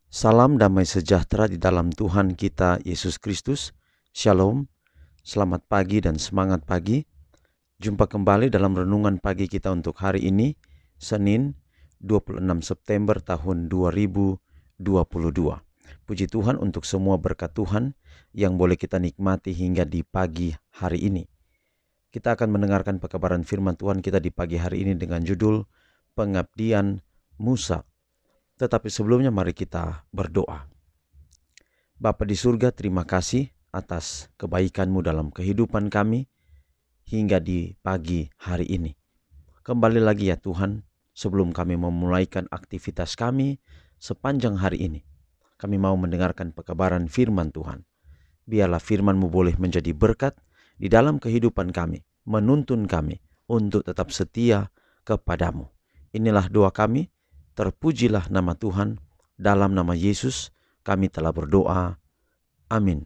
Salam damai sejahtera di dalam Tuhan kita Yesus Kristus. Shalom, selamat pagi dan semangat pagi. Jumpa kembali dalam renungan pagi kita untuk hari ini, Senin 26 September tahun 2022. Puji Tuhan untuk semua berkat Tuhan yang boleh kita nikmati hingga di pagi hari ini. Kita akan mendengarkan pekabaran firman Tuhan kita di pagi hari ini dengan judul Pengabdian Musa. Tetapi sebelumnya mari kita berdoa. Bapa di surga, terima kasih atas kebaikan-Mu dalam kehidupan kami hingga di pagi hari ini. Kembali lagi ya Tuhan, sebelum kami memulaikan aktivitas kami sepanjang hari ini, kami mau mendengarkan pekabaran firman Tuhan. Biarlah firman-Mu boleh menjadi berkat di dalam kehidupan kami, menuntun kami untuk tetap setia kepadamu. Inilah doa kami. Terpujilah nama Tuhan, dalam nama Yesus kami telah berdoa. Amin.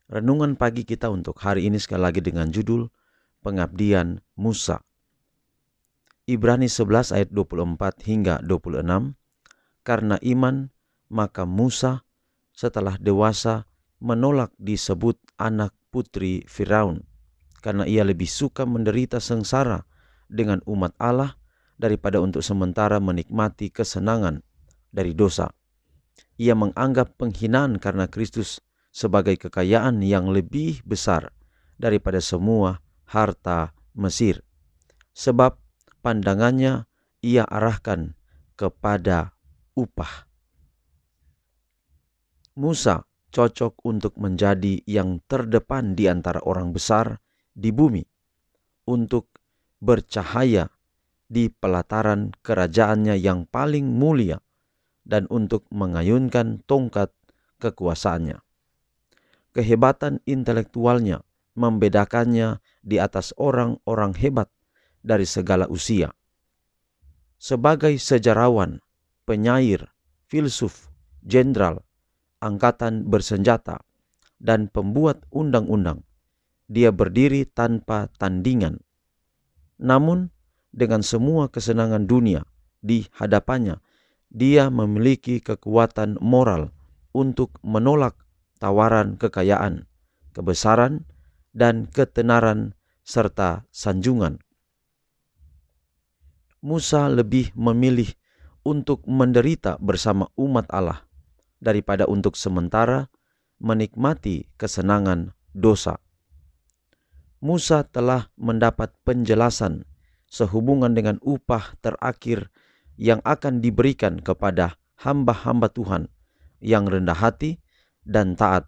Renungan pagi kita untuk hari ini sekali lagi dengan judul Pengabdian Musa. Ibrani 11 ayat 24 hingga 26. Karena iman, maka Musa setelah dewasa menolak disebut anak putri Firaun, karena ia lebih suka menderita sengsara dengan umat Allah daripada untuk sementara menikmati kesenangan dari dosa. Ia menganggap penghinaan karena Kristus sebagai kekayaan yang lebih besar daripada semua harta Mesir. Sebab pandangannya ia arahkan kepada upah. Musa cocok untuk menjadi yang terdepan di antara orang besar di bumi, untuk bercahaya di pelataran kerajaannya yang paling mulia dan untuk mengayunkan tongkat kekuasaannya. Kehebatan intelektualnya membedakannya di atas orang-orang hebat dari segala usia. Sebagai sejarawan, penyair, filsuf, jenderal, angkatan bersenjata, dan pembuat undang-undang, dia berdiri tanpa tandingan. Namun, dengan semua kesenangan dunia di hadapannya, dia memiliki kekuatan moral untuk menolak tawaran kekayaan, kebesaran, dan ketenaran serta sanjungan. Musa lebih memilih untuk menderita bersama umat Allah daripada untuk sementara menikmati kesenangan dosa. Musa telah mendapat penjelasan sehubungan dengan upah terakhir yang akan diberikan kepada hamba-hamba Tuhan yang rendah hati dan taat,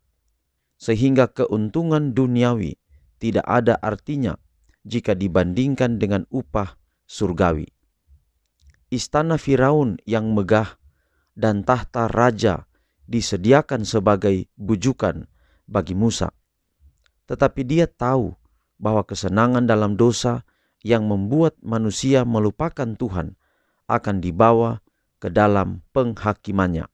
sehingga keuntungan duniawi tidak ada artinya jika dibandingkan dengan upah surgawi. Istana Firaun yang megah dan tahta raja disediakan sebagai bujukan bagi Musa, tetapi dia tahu bahwa kesenangan dalam dosa yang membuat manusia melupakan Tuhan akan dibawa ke dalam penghakimannya.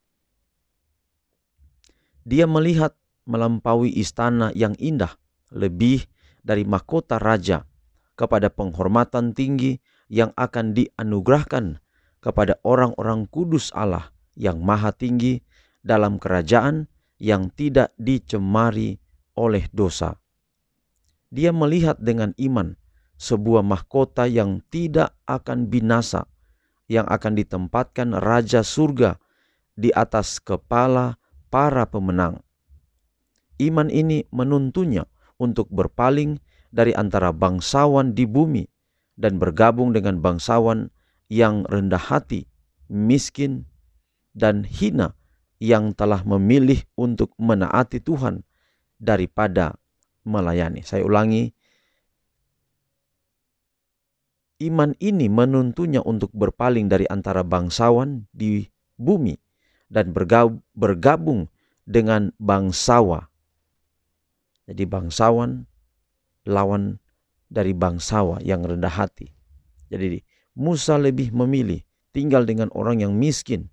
Dia melihat melampaui istana yang indah, lebih dari mahkota raja, kepada penghormatan tinggi yang akan dianugerahkan kepada orang-orang kudus Allah yang maha tinggi dalam kerajaan yang tidak dicemari oleh dosa. Dia melihat dengan iman sebuah mahkota yang tidak akan binasa, yang akan ditempatkan Raja Surga di atas kepala para pemenang. Iman ini menuntunnya untuk berpaling dari antara bangsawan di bumi dan bergabung dengan bangsawan yang rendah hati, miskin, dan hina yang telah memilih untuk menaati Tuhan daripada melayani. Saya ulangi, iman ini menuntunnya untuk berpaling dari antara bangsawan di bumi dan bergabung dengan bangsawa. Jadi bangsawan lawan dari bangsawa yang rendah hati. Jadi Musa lebih memilih tinggal dengan orang yang miskin,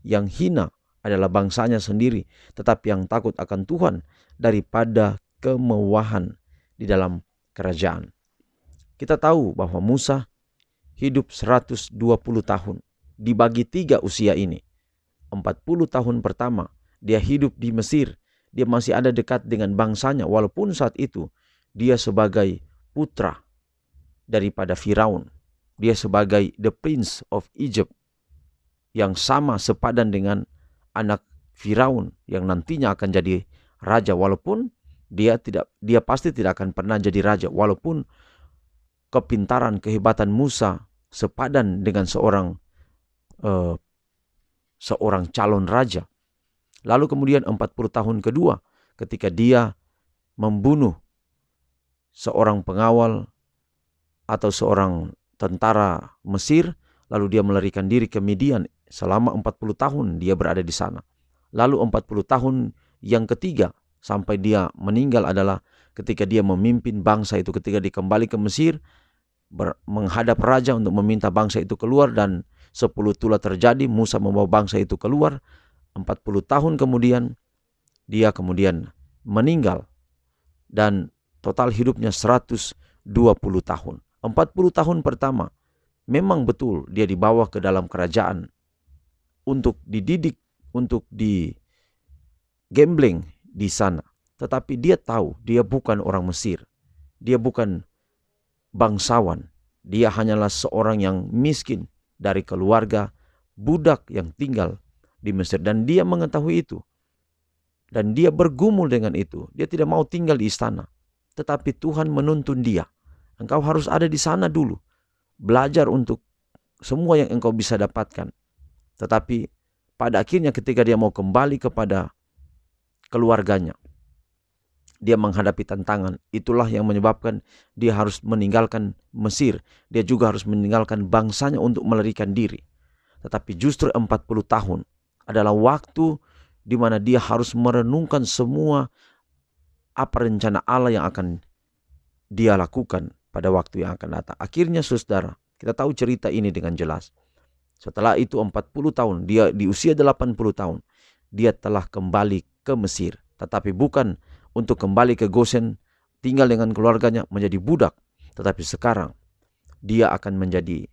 yang hina adalah bangsanya sendiri, tetapi yang takut akan Tuhan, daripada kemewahan di dalam kerajaan. Kita tahu bahwa Musa hidup 120 tahun. Dibagi 3 usia ini. 40 tahun pertama dia hidup di Mesir, dia masih ada dekat dengan bangsanya, walaupun saat itu dia sebagai putra daripada Firaun. Dia sebagai the prince of Egypt, yang sama sepadan dengan anak Firaun yang nantinya akan jadi raja, walaupun dia pasti tidak akan pernah jadi raja, walaupun kepintaran, kehebatan Musa sepadan dengan seorang calon raja. Lalu kemudian 40 tahun kedua ketika dia membunuh seorang pengawal atau seorang tentara Mesir, lalu dia melarikan diri ke Midian. Selama 40 tahun dia berada di sana. Lalu 40 tahun yang ketiga sampai dia meninggal adalah ketika dia memimpin bangsa itu, ketika dia kembali ke Mesir, menghadap raja untuk meminta bangsa itu keluar, dan 10 tulah terjadi, Musa membawa bangsa itu keluar. 40 tahun kemudian dia kemudian meninggal, dan total hidupnya 120 tahun. 40 tahun pertama memang betul dia dibawa ke dalam kerajaan untuk dididik, untuk gambling di sana. Tetapi dia tahu dia bukan orang Mesir. Dia bukan bangsawan. Dia hanyalah seorang yang miskin dari keluarga budak yang tinggal di Mesir. Dan dia mengetahui itu. Dan dia bergumul dengan itu. Dia tidak mau tinggal di istana. Tetapi Tuhan menuntun dia. Engkau harus ada di sana dulu. Belajar untuk semua yang engkau bisa dapatkan. Tetapi pada akhirnya ketika dia mau kembali kepada keluarganya, dia menghadapi tantangan. Itulah yang menyebabkan dia harus meninggalkan Mesir. Dia juga harus meninggalkan bangsanya untuk melarikan diri. Tetapi justru 40 tahun adalah waktu di mana dia harus merenungkan semua apa rencana Allah yang akan dia lakukan pada waktu yang akan datang. Akhirnya saudara, kita tahu cerita ini dengan jelas. Setelah itu 40 tahun, dia di usia 80 tahun, dia telah kembali ke Mesir. Tetapi bukan untuk kembali ke Gosen, tinggal dengan keluarganya, menjadi budak. Tetapi sekarang, dia akan menjadi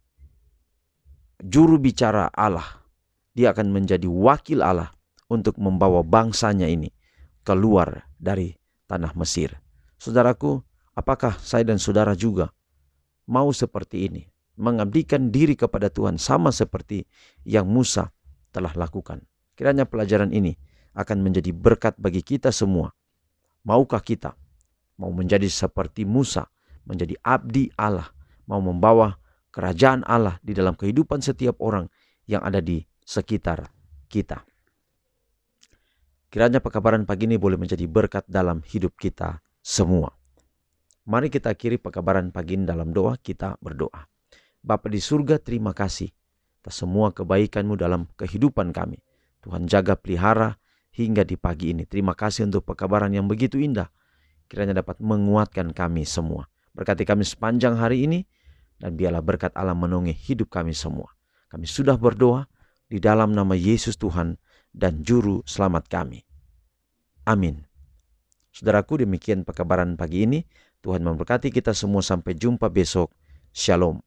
juru bicara Allah. Dia akan menjadi wakil Allah untuk membawa bangsanya ini keluar dari tanah Mesir. Saudaraku, apakah saya dan saudara juga mau seperti ini? Mengabdikan diri kepada Tuhan sama seperti yang Musa telah lakukan. Kiranya pelajaran ini akan menjadi berkat bagi kita semua. Maukah kita mau menjadi seperti Musa, menjadi abdi Allah, mau membawa kerajaan Allah di dalam kehidupan setiap orang yang ada di sekitar kita. Kiranya pekabaran pagi ini boleh menjadi berkat dalam hidup kita semua. Mari kita akhiri pekabaran pagi ini dalam doa. Kita berdoa. Bapa di surga, terima kasih atas semua kebaikan-Mu dalam kehidupan kami. Tuhan jaga pelihara hingga di pagi ini. Terima kasih untuk pekabaran yang begitu indah. Kiranya dapat menguatkan kami semua. Berkati kami sepanjang hari ini, dan biarlah berkat Allah menaungi hidup kami semua. Kami sudah berdoa di dalam nama Yesus Tuhan dan Juru Selamat kami. Amin. Saudaraku, demikian pekabaran pagi ini. Tuhan memberkati kita semua, sampai jumpa besok. Shalom.